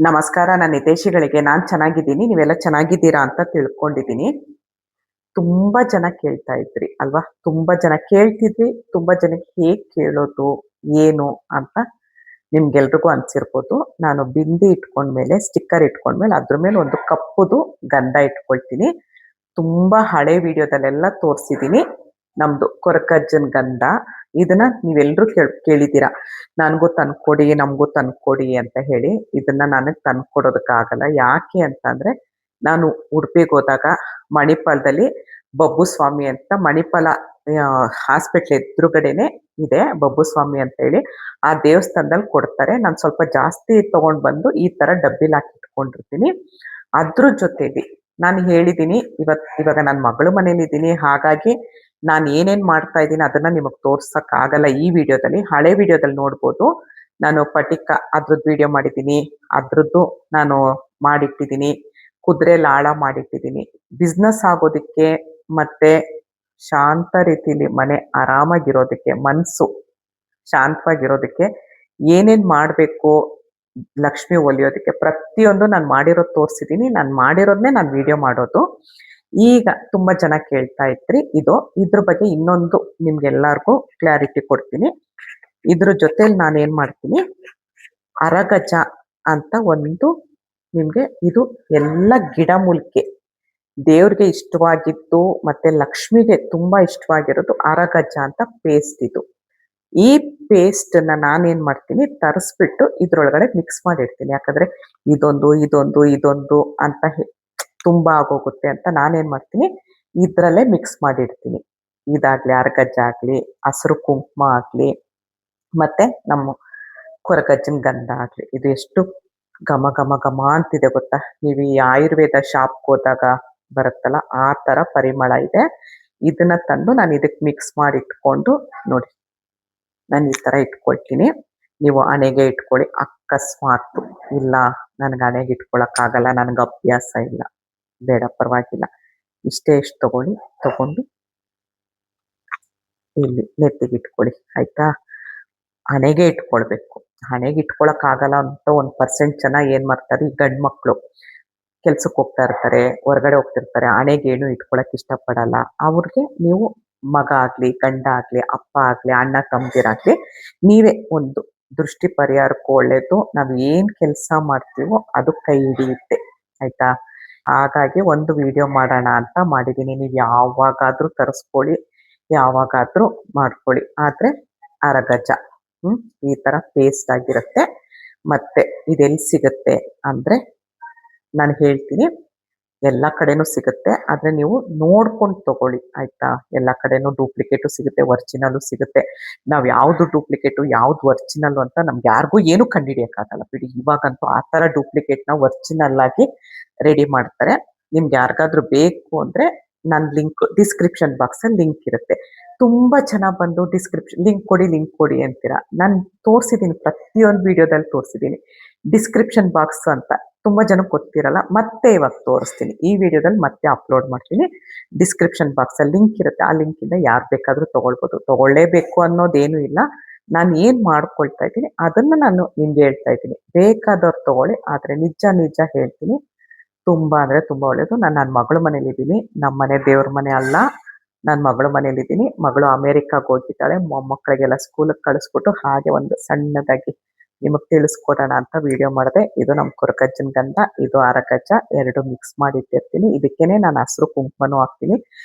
ನಮಸ್ಕಾರ. ನನ್ನ ಹಿತೈಷಿಗಳಿಗೆ ನಾನು ಚೆನ್ನಾಗಿದ್ದೀನಿ. ನೀವೆಲ್ಲ ಚೆನ್ನಾಗಿದ್ದೀರಾ ಅಂತ ತಿಳ್ಕೊಂಡಿದ್ದೀನಿ. ತುಂಬಾ ಜನ ಕೇಳ್ತಾ ಇದ್ರಿ ಅಲ್ವಾ? ತುಂಬಾ ಜನ ಕೇಳ್ತಿದ್ರಿ. ತುಂಬಾ ಜನಕ್ಕೆ ಹೇಗ್ ಕೇಳೋದು? ಏನು ಅಂತ ನಿಮ್ಗೆಲ್ರಿಗೂ ಅನ್ಸಿರ್ಬೋದು. ನಾನು ಬಿಂದಿ ಇಟ್ಕೊಂಡ್ಮೇಲೆ, ಸ್ಟಿಕ್ಕರ್ ಇಟ್ಕೊಂಡ್ಮೇಲೆ ಅದ್ರ ಮೇಲೆ ಒಂದು ಕಪ್ಪುದು ಗಂಧ ಇಟ್ಕೊಳ್ತೀನಿ. ತುಂಬಾ ಹಳೆ ವಿಡಿಯೋದಲ್ಲೆಲ್ಲ ತೋರಿಸಿದ್ದೀನಿ. ನಮ್ದು ಕೊರಕಜ್ಜನ್ ಗಂಧ. ಇದನ್ನ ನೀವೆಲ್ಲರೂ ಕೇಳಿದ್ದೀರಾ. ನನಗೂ ತಂದ್ಕೊಡಿ, ನಮಗೂ ತಂದ್ಕೊಡಿ ಅಂತ ಹೇಳಿ. ಇದನ್ನ ನನಗೆ ತಂದ್ಕೊಡೋದಕ್ಕಾಗಲ್ಲ. ಯಾಕೆ ಅಂತಂದ್ರೆ, ನಾನು ಉಡುಪಿಗೆ ಹೋದಾಗ ಮಣಿಪಾಲದಲ್ಲಿ ಬಬ್ಬು ಸ್ವಾಮಿ ಅಂತ ಮಣಿಪಾಲ ಹಾಸ್ಪಿಟ್ಲ್ ಎದುರುಗಡೆನೆ ಇದೆ ಬಬ್ಬು ಸ್ವಾಮಿ ಅಂತ ಹೇಳಿ. ಆ ದೇವಸ್ಥಾನದಲ್ಲಿ ಕೊಡ್ತಾರೆ. ನಾನು ಸ್ವಲ್ಪ ಜಾಸ್ತಿ ತಗೊಂಡ್ ಬಂದು ಈ ತರ ಡಬ್ಬಿಲಿ ಹಾಕಿ ಇಟ್ಕೊಂಡಿರ್ತೀನಿ. ಅದ್ರ ಜೊತೆಲಿ ನಾನು ಹೇಳಿದ್ದೀನಿ, ಇವಾಗ ನನ್ನ ಮಗಳ ಮನೇಲಿ ಇದ್ದೀನಿ. ಹಾಗಾಗಿ ನಾನು ಏನೇನ್ ಮಾಡ್ತಾ ಇದ್ದೀನಿ ಅದನ್ನ ನಿಮಗೆ ತೋರ್ಸಕ್ ಆಗಲ್ಲ ಈ ವಿಡಿಯೋದಲ್ಲಿ. ಹಳೆ ವಿಡಿಯೋದಲ್ಲಿ ನೋಡ್ಬೋದು. ನಾನು ಪಟಿಕ ಅದ್ರದ್ದು ವಿಡಿಯೋ ಮಾಡಿದ್ದೀನಿ. ಅದ್ರದ್ದು ನಾನು ಮಾಡಿಟ್ಟಿದ್ದೀನಿ. ಕುದುರೆ ಲಾಳ ಮಾಡಿಟ್ಟಿದ್ದೀನಿ. ಬಿಸ್ನೆಸ್ ಆಗೋದಕ್ಕೆ ಮತ್ತೆ ಶಾಂತ ರೀತಿಲಿ ಮನೆ ಆರಾಮಾಗಿರೋದಕ್ಕೆ, ಮನ್ಸು ಶಾಂತವಾಗಿರೋದಕ್ಕೆ ಏನೇನ್ ಮಾಡ್ಬೇಕು, ಲಕ್ಷ್ಮಿ ಒಲಿಯೋದಕ್ಕೆ ಪ್ರತಿಯೊಂದು ನಾನು ಮಾಡಿರೋದು ತೋರಿಸಿದ್ದೀನಿ. ನಾನು ಮಾಡಿರೋದನ್ನೇ ನಾನು ವಿಡಿಯೋ ಮಾಡೋದು. ಈಗ ತುಂಬಾ ಜನ ಕೇಳ್ತಾ ಇದ್ರಿ. ಇದ್ರ ಬಗ್ಗೆ ಇನ್ನೊಂದು ನಿಮ್ಗೆಲ್ಲರಿಗೂ ಕ್ಲಾರಿಟಿ ಕೊಡ್ತೀನಿ. ಇದ್ರ ಜೊತೆಲಿ ನಾನು ಏನ್ ಮಾಡ್ತೀನಿ, ಅರಗಜ ಅಂತ ಒಂದು ನಿಮ್ಗೆ, ಇದು ಎಲ್ಲ ಗಿಡಮೂಲಿಕೆ ದೇವ್ರಿಗೆ ಇಷ್ಟವಾಗಿದ್ದು ಮತ್ತೆ ಲಕ್ಷ್ಮಿಗೆ ತುಂಬಾ ಇಷ್ಟವಾಗಿರೋದು ಅರಗಜ ಅಂತ ಪೇಸ್ಟ್. ಇದು ಈ ಪೇಸ್ಟ್ ನಾನೇನ್ ಮಾಡ್ತೀನಿ, ತರಿಸ್ಬಿಟ್ಟು ಇದ್ರೊಳಗಡೆ ಮಿಕ್ಸ್ ಮಾಡಿರ್ತೀನಿ. ಯಾಕಂದ್ರೆ ಇದೊಂದು ಅಂತ ತುಂಬಾ ಆಗೋಗುತ್ತೆ ಅಂತ ನಾನೇನ್ ಮಾಡ್ತೀನಿ, ಇದ್ರಲ್ಲೇ ಮಿಕ್ಸ್ ಮಾಡಿರ್ತೀನಿ. ಇದಾಗ್ಲಿ, ಅರಗಜ್ಜ ಆಗ್ಲಿ, ಹಸಿರು ಕುಂಕುಮ ಆಗ್ಲಿ, ಮತ್ತೆ ನಮ್ಮ ಕೊರಗಜ್ಜನ ಗಂಧ ಆಗ್ಲಿ, ಇದು ಎಷ್ಟು ಘಮ ಘಮ ಘಮ ಅಂತಿದೆ ಗೊತ್ತಾ? ನೀವು ಈ ಆಯುರ್ವೇದ ಶಾಪ್ಗೆ ಹೋದಾಗ ಬರುತ್ತಲ್ಲ, ಆ ತರ ಪರಿಮಳ ಇದೆ. ಇದನ್ನ ತಂದು ನಾನು ಇದಕ್ಕೆ ಮಿಕ್ಸ್ ಮಾಡಿ ಇಟ್ಕೊಂಡು ನೋಡಿ, ನಾನು ಈ ತರ ಇಟ್ಕೊಳ್ತೀನಿ. ನೀವು ಹಣೆಗೆ ಇಟ್ಕೊಳ್ಳಿ. ಅಕಸ್ಮಾತ್ ಇಲ್ಲ ನನಗೆ ಹಣೆಗೆ ಇಟ್ಕೊಳಕ್ಕಾಗಲ್ಲ, ನನಗೆ ಅಭ್ಯಾಸ ಇಲ್ಲ, ಬೇಡ ಪರವಾಗಿಲ್ಲ. ಇಷ್ಟೇ ತಗೊಂಡು ಇಲ್ಲಿ ನೆತ್ತಿಗೆ ಇಟ್ಕೊಳ್ಳಿ. ಆಯ್ತಾ? ಹಣೆಗೆ ಇಟ್ಕೊಳ್ಬೇಕು. ಹಣೆಗೆ ಇಟ್ಕೊಳಕ್ಕಾಗಲ್ಲ ಅಂತ 1% ಜನ ಏನ್ ಮಾಡ್ತಾರೆ, ಈ ಗಂಡ್ ಮಕ್ಳು ಕೆಲ್ಸಕ್ಕೆ ಹೋಗ್ತಾ ಇರ್ತಾರೆ, ಹೊರಗಡೆ ಹೋಗ್ತಿರ್ತಾರೆ, ಹಣೆಗೆ ಏನು ಇಟ್ಕೊಳಕ್ ಇಷ್ಟಪಡಲ್ಲ. ಅವ್ರಿಗೆ ನೀವು ಮಗ ಆಗ್ಲಿ, ಗಂಡ ಆಗ್ಲಿ, ಅಪ್ಪ ಆಗ್ಲಿ, ಅಣ್ಣ ತಮ್ಮದಿರಾಗ್ಲಿ, ನೀವೇ ಒಂದು ದೃಷ್ಟಿ ಪರಿಹಾರಕ್ಕೂ ಒಳ್ಳೇದು. ನಾವ್ ಏನ್ ಕೆಲಸ ಮಾಡ್ತೀವೋ ಅದು ಕೈ ಹಿಡಿಯುತ್ತೆ. ಆಯ್ತಾ? ಹಾಗಾಗಿ ಒಂದು ವಿಡಿಯೋ ಮಾಡೋಣ ಅಂತ ಮಾಡಿದ್ದೀನಿ. ನೀವು ಯಾವಾಗಾದ್ರೂ ತರಿಸ್ಕೊಳ್ಳಿ, ಯಾವಾಗಾದ್ರೂ ಮಾಡ್ಕೊಳ್ಳಿ. ಆದ್ರೆ ಅರಗಜ ಈ ತರ ಪೇಸ್ಟ್ ಆಗಿರುತ್ತೆ. ಮತ್ತೆ ಇದೆಲ್ಲಿ ಸಿಗುತ್ತೆ ಅಂದ್ರೆ, ನಾನು ಹೇಳ್ತೀನಿ, ಎಲ್ಲ ಕಡೆನೂ ಸಿಗುತ್ತೆ. ಆದ್ರೆ ನೀವು ನೋಡ್ಕೊಂಡು ತಗೊಳ್ಳಿ. ಆಯ್ತಾ? ಎಲ್ಲ ಕಡೆನೂ ಡೂಪ್ಲಿಕೇಟು ಸಿಗುತ್ತೆ, ಒರಿಜಿನಲ್ಲು ಸಿಗುತ್ತೆ. ನಾವ್ ಯಾವ್ದು ಡೂಪ್ಲಿಕೇಟು ಯಾವ್ದು ಒರಿಜಿನಲ್ ಅಂತ ನಮ್ಗೆ ಯಾರಿಗೂ ಏನು ಕಂಡುಹಿಡಿಯಕ್ಕಾಗಲ್ಲ ಬಿಡಿ. ಇವಾಗಂತೂ ಆ ತರ ಡೂಪ್ಲಿಕೇಟ್ನ ಒರಿಜಿನಲ್ ಆಗಿ ರೆಡಿ ಮಾಡ್ತಾರೆ. ನಿಮ್ಗೆ ಯಾರಿಗಾದ್ರೂ ಬೇಕು ಅಂದ್ರೆ ನನ್ನ ಲಿಂಕ್ ಡಿಸ್ಕ್ರಿಪ್ಷನ್ ಬಾಕ್ಸ್ ಅಲ್ಲಿ ಲಿಂಕ್ ಇರುತ್ತೆ. ತುಂಬಾ ಜನ ಬಂದು ಡಿಸ್ಕ್ರಿಪ್ಷನ್ ಲಿಂಕ್ ಕೊಡಿ ಅಂತೀರಾ. ನಾನು ತೋರಿಸಿದ್ದೀನಿ, ಪ್ರತಿಯೊಂದು ವಿಡಿಯೋದಲ್ಲಿ ತೋರಿಸಿದ್ದೀನಿ ಡಿಸ್ಕ್ರಿಪ್ಷನ್ ಬಾಕ್ಸ್ ಅಂತ. ತುಂಬಾ ಜನಕ್ಕೆ ಗೊತ್ತಿರಲ್ಲ. ಮತ್ತೆ ಇವಾಗ ತೋರಿಸ್ತೀನಿ, ಈ ವಿಡಿಯೋದಲ್ಲಿ ಮತ್ತೆ ಅಪ್ಲೋಡ್ ಮಾಡ್ತೀನಿ. ಡಿಸ್ಕ್ರಿಪ್ಷನ್ ಬಾಕ್ಸ್ ಅಲ್ಲಿ ಲಿಂಕ್ ಇರುತ್ತೆ. ಆ ಲಿಂಕ್ ಇಂದ ಯಾರು ಬೇಕಾದ್ರೂ ತಗೊಳ್ಬೋದು. ತಗೊಳ್ಳೇಬೇಕು ಅನ್ನೋದೇನು ಇಲ್ಲ. ನಾನು ಏನ್ ಮಾಡ್ಕೊಳ್ತಾ ಇದ್ದೀನಿ ಅದನ್ನ ನಾನು ನಿಮ್ಗೆ ಹೇಳ್ತಾ ಇದ್ದೀನಿ. ಬೇಕಾದವ್ರು ತಗೊಳ್ಳಿ. ಆದ್ರೆ ನಿಜ ಹೇಳ್ತೀನಿ, ತುಂಬಾ ಅಂದ್ರೆ ತುಂಬಾ ಒಳ್ಳೇದು. ನಾನು ನನ್ನ ಮಗಳ ಮನೇಲಿ ಇದ್ದೀನಿ. ನಮ್ಮ ಮನೆ ದೇವ್ರ ಮನೆ ಅಲ್ಲ, ನನ್ನ ಮಗಳ ಮನೇಲಿ ಇದ್ದೀನಿ. ಮಗಳು ಅಮೆರಿಕಾಗ್ ಹೋಗಿದ್ದಾಳೆ. ಮೊಮ್ಮಕ್ಕಳಿಗೆಲ್ಲ ಸ್ಕೂಲಿಗೆ ಕಳಿಸ್ಬಿಟ್ಟು ಹಾಗೆ ಒಂದು ಸಣ್ಣದಾಗಿ ನಿಮಗ್ ತಿಳಿಸ್ಕೊಡೋಣ ಅಂತ ವಿಡಿಯೋ ಮಾಡಿದೆ. ಇದು ನಮ್ಮ ಕೊರಕಜ್ಜನ ಗಂಧ, ಇದು ಅರಗಜ, ಎರಡು ಮಿಕ್ಸ್ ಮಾಡಿ ಇಟ್ಟಿರ್ತೀನಿ. ಇದಕ್ಕೇನೆ ನಾನು ಹಸಿರು ಕುಂಕುಮನೂ ಹಾಕ್ತೀನಿ.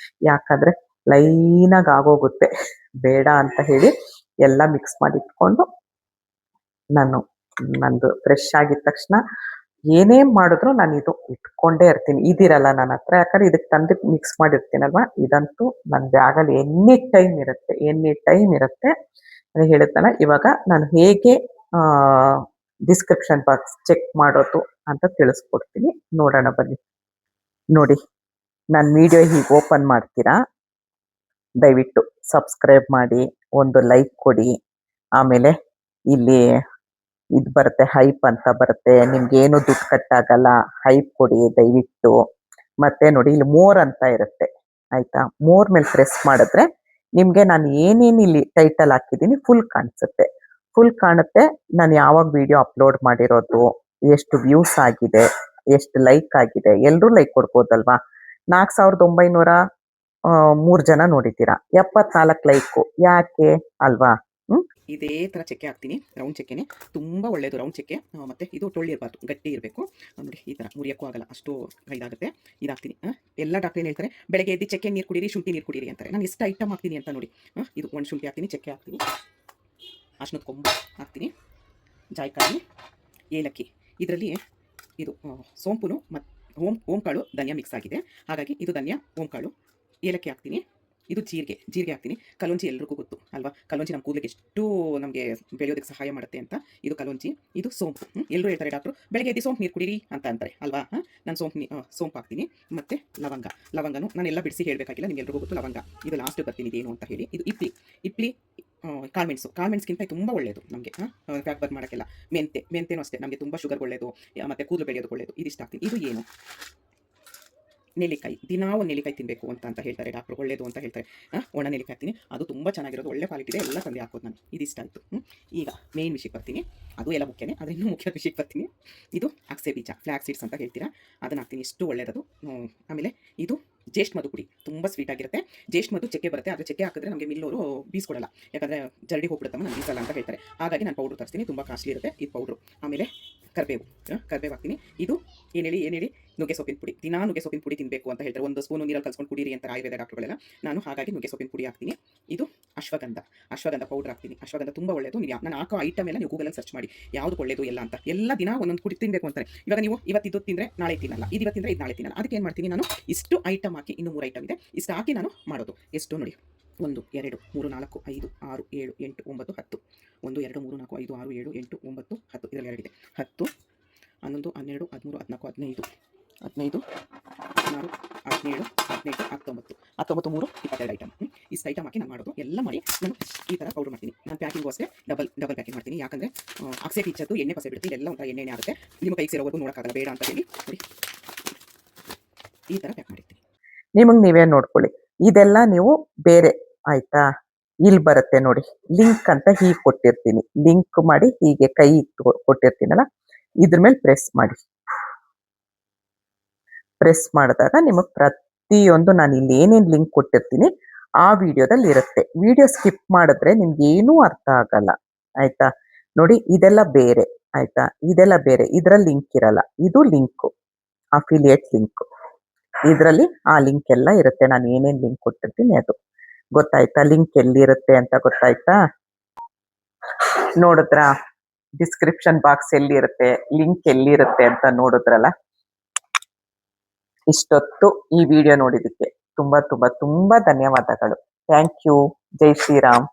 ಯಾಕಂದ್ರೆ ಲೈನಾಗಿ ಆಗೋಗುತ್ತೆ, ಬೇಡ ಅಂತ ಹೇಳಿ ಎಲ್ಲ ಮಿಕ್ಸ್ ಮಾಡಿ ಇಟ್ಕೊಂಡು ನಂದು ಫ್ರೆಶ್ ಆಗಿದ ತಕ್ಷಣ ಏನೇ ಮಾಡಿದ್ರು ನಾನು ಇದು ಇಟ್ಕೊಂಡೇ ಇರ್ತೀನಿ. ಇದಿರಲ್ಲ ನನ್ನ ಹತ್ರ, ಯಾಕಂದ್ರೆ ಇದಕ್ಕೆ ತಂದು ಮಿಕ್ಸ್ ಮಾಡಿರ್ತೀನಲ್ವಾ. ಇದಂತೂ ನನ್ನ ಬ್ಯಾಗಲ್ಲಿ ಎನಿ ಟೈಮ್ ಇರುತ್ತೆ. ನಾನು ಹೇಳಿದ್ನಲ್ಲ, ಇವಾಗ ನಾನು ಹೇಗೆ ಡಿಸ್ಕ್ರಿಪ್ಷನ್ ಬಾಕ್ಸ್ ಚೆಕ್ ಮಾಡೋದು ಅಂತ ತಿಳಿಸ್ಕೊಡ್ತೀನಿ. ನೋಡೋಣ ಬನ್ನಿ. ನೋಡಿ, ನಾನು ವಿಡಿಯೋ ಹೀಗೆ ಓಪನ್ ಮಾಡ್ತೀರಾ, ದಯವಿಟ್ಟು ಸಬ್ಸ್ಕ್ರೈಬ್ ಮಾಡಿ, ಒಂದು ಲೈಕ್ ಕೊಡಿ. ಆಮೇಲೆ ಇಲ್ಲಿ ಇದು ಬರುತ್ತೆ, ಹೈಪ್ ಅಂತ ಬರುತ್ತೆ. ನಿಮ್ಗೆ ಏನು ದುಡ್ಡು ಕಟ್ಟಾಗಲ್ಲ, ಹೈಪ್ ಕೊಡಿ ದಯವಿಟ್ಟು. ಮತ್ತೆ ನೋಡಿ, ಇಲ್ಲಿ ಮೋರ್ ಅಂತ ಇರುತ್ತೆ. ಆಯ್ತಾ? ಮೋರ್ ಮೇಲೆ ಪ್ರೆಸ್ ಮಾಡಿದ್ರೆ ನಿಮ್ಗೆ ನಾನು ಏನೇನು ಇಲ್ಲಿ ಟೈಟಲ್ ಹಾಕಿದ್ದೀನಿ ಫುಲ್ ಕಾಣಿಸುತ್ತೆ. ನಾನು ಯಾವಾಗ ವಿಡಿಯೋ ಅಪ್ಲೋಡ್ ಮಾಡಿರೋದು ಎಷ್ಟು ವ್ಯೂಸ್ ಆಗಿದೆ, ಎಷ್ಟು ಲೈಕ್ ಆಗಿದೆ, ಎಲ್ರೂ ಲೈಕ್ ಕೊಡ್ಬೋದಲ್ವಾ. 4,903 ಜನ ನೋಡಿದ್ದೀರಾ, 74 ಲೈಕು ಯಾಕೆ ಅಲ್ವಾ. ಇದೇ ಥರ ಚಕ್ಕೆ ಹಾಕ್ತೀನಿ, ರೌಂಡ್ ಚಕ್ಕೆನೆ ತುಂಬ ಒಳ್ಳೆಯದು. ರೌಂಡ್ ಚಕ್ಕೆ ಮತ್ತು ಇದು ಟೊಳ್ಳಿರಬಾರ್ದು, ಗಟ್ಟಿ ಇರಬೇಕು ನೋಡಿ. ಈ ಥರ ಮುರಿಯೋಕ್ಕೂ ಆಗಲ್ಲ, ಅಷ್ಟು ಇದಾಗುತ್ತೆ. ಇದಾಗ್ತೀನಿ. ಎಲ್ಲ ಡಾಕ್ಟ್ರ್ ಏನು ಹೇಳ್ತಾರೆ, ಬೆಳಗ್ಗೆ ಎದ್ದು ಚಕ್ಕೆ ನೀರು ಕುಡೀರಿ, ಶುಂಠಿ ನೀರು ಕುಡೀರಿ ಅಂತಾರೆ. ನಾನು ಎಷ್ಟು ಐಟಮ್ ಹಾಕ್ತೀನಿ ಅಂತ ನೋಡಿ. ಇದು ಒಂದು ಶುಂಠಿ ಹಾಕ್ತೀನಿ, ಚಕ್ಕೆ ಹಾಕ್ತೀನಿ, ಅರ್ಶಿನದ ಕೊಂಬು ಹಾಕ್ತೀನಿ, ಜಾಯಿಕಾಯಿ, ಏಲಕ್ಕಿ. ಇದರಲ್ಲಿ ಇದು ಸೋಂಪು ಮತ್ತು ಓಂಕಾಳು ಧನಿಯಾ ಮಿಕ್ಸ್ ಆಗಿದೆ, ಹಾಗಾಗಿ ಇದು ಧನಿಯಾ ಓಂಕಾಳು. ಏಲಕ್ಕಿ ಹಾಕ್ತೀನಿ, ಇದು ಜೀರಿಗೆ ಹಾಕ್ತೀನಿ. ಕಲೋಂಜಿ ಎಲ್ರಿಗೂ ಗೊತ್ತು ಅಲ್ವಾ, ಕಲೋಂಜಿ ನಮ್ಮ ಕೂದಲಿಗೆ ಎಷ್ಟು ನಮಗೆ ಬೆಳೆಯೋದಕ್ಕೆ ಸಹಾಯ ಮಾಡುತ್ತೆ ಅಂತ. ಇದು ಕಲೋಂಜಿ, ಇದು ಸೋಂಪು. ಎಲ್ಲರೂ ಹೇಳ್ತಾರೆ ಡಾಕ್ಟ್ರು ಬೆಳಗ್ಗೆ ಎದ್ದು ಸೋಂಪು ನೀರು ಕುಡೀರಿ ಅಂತ ಅಂತಾರೆ ಅಲ್ವಾ. ನಾನು ಸೋಂಪು ಹಾಕ್ತೀನಿ. ಮತ್ತು ಲವಂಗನೂ ನಾನೆಲ್ಲ ಬಿಡಿಸಿ ಹೇಳಬೇಕಾಗಿಲ್ಲ, ನಿಮ್ಗೆ ಎಲ್ರಿಗೂ ಗೊತ್ತು ಲವಂಗ. ಇದು ಲಾಸ್ಟ್ ಬರ್ತೀನಿ ಇದೇನು ಅಂತ ಹೇಳಿ. ಇದು ಇಪ್ಲಿ ಕಾಳುಮೆಣಸಿಗಿಂತ ತುಂಬ ಒಳ್ಳೆಯದು ನಮಗೆ, ಫ್ಯಾಟ್ ಬರ್ನ್ ಮಾಡೋಕ್ಕೆಲ್ಲ. ಮೆಂತೆನೂ ಅಷ್ಟೇ ನಮಗೆ ತುಂಬ ಶುಗರ್ ಒಳ್ಳೆಯದು, ಮತ್ತು ಕೂದಲು ಬೆಳೆಯೋದು ಒಳ್ಳೆಯದು. ಇದಿಷ್ಟು ಹಾಕ್ತೀನಿ. ಇದು ಏನು, ನೆಲ್ಲಿಕಾಯಿ. ದಿನಾ ಒಂದು ನೆಲ್ಲಿಕಾಯಿ ತಿನ್ನಬೇಕು ಅಂತ ಹೇಳ್ತಾರೆ ಡಾಕ್ಟ್ರು, ಒಳ್ಳೆಯದು ಅಂತ ಹೇಳ್ತಾರೆ. ಒಣ ನೆಲ್ಲಿಕಾಯಿ ಹಾಕ್ತೀನಿ, ಅದು ತುಂಬ ಚೆನ್ನಾಗಿರೋದು, ಒಳ್ಳೆ ಕ್ವಾಲಿಟಿ ಇದೆ, ಎಲ್ಲ ತಂದೆ ಹಾಕೋದು ನಾನು. ಇದಿಷ್ಟ ಆಯಿತು. ಈಗ ಮೇನ್ ವಿಷಯಕ್ಕೆ ಬರ್ತೀನಿ, ಅದು ಎಲ್ಲ ಮುಖ್ಯನೇ, ಆದರೆ ಇನ್ನೂ ಮುಖ್ಯ ವಿಷಯಕ್ಕೆ ಬರ್ತೀನಿ. ಇದು ಅಗಸೆ ಬೀಜ, ಫ್ಲ್ಯಾಕ್ ಸೀಡ್ಸ್ ಅಂತ ಹೇಳ್ತೀರಾ, ಅದನ್ನು ಹಾಕ್ತೀನಿ, ಇಷ್ಟು ಒಳ್ಳೆಯದು. ಆಮೇಲೆ ಇದು ಜೇಷ್ಠ ಮಧು ಪುಡಿ, ತುಂಬ ಸ್ವೀಟ್ ಆಗಿರುತ್ತೆ. ಜೇಷ್ಠ ಮಧು ಚಕ್ಕೆ ಬರುತ್ತೆ, ಆದರೆ ಚಕ್ಕೆ ಹಾಕಿದ್ರೆ ನಮಗೆ ಮಿಲ್ಲೋರು ಬೀಸ್ಕೊಡಲ್ಲ, ಯಾಕಂದರೆ ಜಲ್ದಿ ಹೋಗ್ಬಿಡುತ್ತಮ್ಮ, ನಾನು ಬೀಸಲ್ಲ ಅಂತ ಹೇಳ್ತಾರೆ. ಹಾಗಾಗಿ ನಾನು ಪೌಡ್ರ್ ತರಿಸ್ತೀನಿ, ತುಂಬ ಕಾಸ್ಟ್ಲಿ ಇರುತ್ತೆ ಈ ಪೌಡ್ರು. ಆಮೇಲೆ ಕರಿಬೇವು ಹಾಕ್ತೀನಿ. ಇದು ಏನು ಹೇಳಿ ನುಗ್ಗೆ ಸೊಪ್ಪಿನ ಪುಡಿ. ದಿನಾ ನುಗ್ಗೆ ಸೊಪ್ಪಿನ ಪುಡಿ ತಿನ್ನಬೇಕು ಅಂತ ಹೇಳ್ತಾರೆ, 1 ಸ್ಪೂನು ನೀರಲ್ಲಿ ಕಲ್ಸ್ಕೊಂಡು ಕುಡೀರಿ ಅಂತ ಆಯುರ್ವೇದ ಡಾಕ್ಟರ್ಗಳೆಲ್ಲ. ನಾನು ಹಾಗಾಗಿ ನುಗ್ಗೆ ಸೊಪ್ಪಿನ ಪುಡಿ ಹಾಕ್ತೀನಿ. ಇದು ಅಶ್ವಗಂಧ ಪೌಡರ್ ಹಾಕ್ತೀನಿ. ಅಶ್ವಗಂಧ ತುಂಬ ಒಳ್ಳೆಯದು. ನಾನು ಹಾಕೋ ಐಟಮ್ ಎಲ್ಲ ನೀವು ಗೂಗಲಲ್ಲಿ ಸರ್ಚ್ ಮಾಡಿ ಯಾವುದು ಒಳ್ಳೆಯದು ಎಲ್ಲ ಅಂತ. ಎಲ್ಲ ದಿನ ಒಂದೊಂದು ಪುಡಿ ತಿನ್ನಬೇಕು ಅಂತಾರೆ. ಇವಾಗ ನೀವು ಇವತ್ತಿದ್ದು ತಿಂದರೆ ನಾಳೆ ತಿನ್ನಲ್ಲ, ಇದು ತಿಂದರೆ ಇದು ನಾಳೆ ತಿನ್ನಲ್ಲ. ಅದಕ್ಕೆ ಏನು ಮಾಡ್ತೀನಿ ನಾನು, ಇಷ್ಟು ಐಟಮ್ ಹಾಕಿ, ಇನ್ನೂ 3 ಐಟಮ್ ಇದೆ, ಇಷ್ಟು ಹಾಕಿ ನಾನು ಮಾಡೋದು. ಎಷ್ಟು ನೋಡಿ, 1 2 3 4 5 6 7 8 9 10. 1 2 3 4 5 6 7 8 9 10. ಇದರಲ್ಲಿ 2 ಇದೆ. 10 11 12 13 14 15 15 16 17 18 19 19 3 22 ಐಟಮ್. ಇಷ್ಟು ಐಟಮ್ ಹಾಕಿ ನಾನು ಮಾಡೋದು. ಎಲ್ಲ ಮಾಡಿ ನಾನು ಈ ಥರ ಪೌಡರ್ ಮಾಡ್ತೀನಿ. ನಾನು ಪ್ಯಾಕಿಂಗು ಅಷ್ಟೇ ಡಬಲ್ ಪ್ಯಾಕಿಂಗ್ ಮಾಡ್ತೀನಿ, ಯಾಕಂದರೆ ಅಗಸೆ ಬೀಜದ್ದು ಎಣ್ಣೆ ಪಸೆ ಬಿಡುತ್ತೆ, ಇದೆಲ್ಲ ಒಂಥರ ಎಣ್ಣೆ ಆಗುತ್ತೆ, ನಿಮ್ಮ ಕೈಗೆ ಸೇರೋವರೆಗೂ ನೋಡೋಕ್ಕಾಗಲ್ಲ, ಬೇಡ ಅಂತ ಹೇಳಿ ನೋಡಿ ಈ ಥರ ಪ್ಯಾಕ್ ಮಾಡಿರ್ತೀನಿ. ನಿಮಗೆ ನೀವೇ ನೋಡ್ಕೊಳ್ಳಿ. ಇದೆಲ್ಲ ನೀವು ಬೇರೆ ಆಯ್ತಾ, ಇಲ್ಲಿ ಬರುತ್ತೆ ನೋಡಿ ಲಿಂಕ್ ಅಂತ, ಹೀಗೆ ಕೊಟ್ಟಿರ್ತೀನಿ, ಲಿಂಕ್ ಮಾಡಿ ಹೀಗೆ ಕೈ ಕೊಟ್ಟಿರ್ತೀನಲ್ಲ, ಇದ್ರ ಮೇಲೆ ಪ್ರೆಸ್ ಮಾಡಿ. ಪ್ರೆಸ್ ಮಾಡಿದಾಗ ನಿಮಗೆ ಪ್ರತಿಯೊಂದು ನಾನು ಇಲ್ಲಿ ಏನೇನು ಲಿಂಕ್ ಕೊಟ್ಟಿರ್ತೀನಿ ಆ ವಿಡಿಯೋದಲ್ಲಿ ಇರುತ್ತೆ. ವಿಡಿಯೋ ಸ್ಕಿಪ್ ಮಾಡಿದ್ರೆ ನಿಮ್ಗೆ ಏನೂ ಅರ್ಥ ಆಗಲ್ಲ ಆಯ್ತಾ. ನೋಡಿ ಇದೆಲ್ಲ ಬೇರೆ ಆಯ್ತಾ, ಇದೆಲ್ಲ ಬೇರೆ, ಇದರಲ್ಲಿ ಲಿಂಕ್ ಇರಲ್ಲ. ಇದು ಲಿಂಕು, ಅಫಿಲಿಯೇಟ್ ಲಿಂಕ್. ಇದರಲ್ಲಿ ಆ ಲಿಂಕ್ ಎಲ್ಲ ಇರುತ್ತೆ, ನಾನು ಏನೇನು ಲಿಂಕ್ ಕೊಟ್ಟಿರ್ತೀನಿ ಅದು. ಗೊತ್ತಾಯ್ತಾ, ಲಿಂಕ್ ಎಲ್ಲಿರುತ್ತೆ ಅಂತ ಗೊತ್ತಾಯ್ತಾ. ನೋಡಿದ್ರಾ, ಡಿಸ್ಕ್ರಿಪ್ಷನ್ ಬಾಕ್ಸ್ ಎಲ್ಲಿರುತ್ತೆ, ಲಿಂಕ್ ಎಲ್ಲಿರುತ್ತೆ ಅಂತ ನೋಡಿದ್ರಲ್ಲ. ಇಷ್ಟೊತ್ತು ಈ ವಿಡಿಯೋ ನೋಡಿದ್ದಕ್ಕೆ ತುಂಬಾ ತುಂಬಾ ತುಂಬಾ ಧನ್ಯವಾದಗಳು. Thank you. ಜೈ ಶ್ರೀರಾಮ್.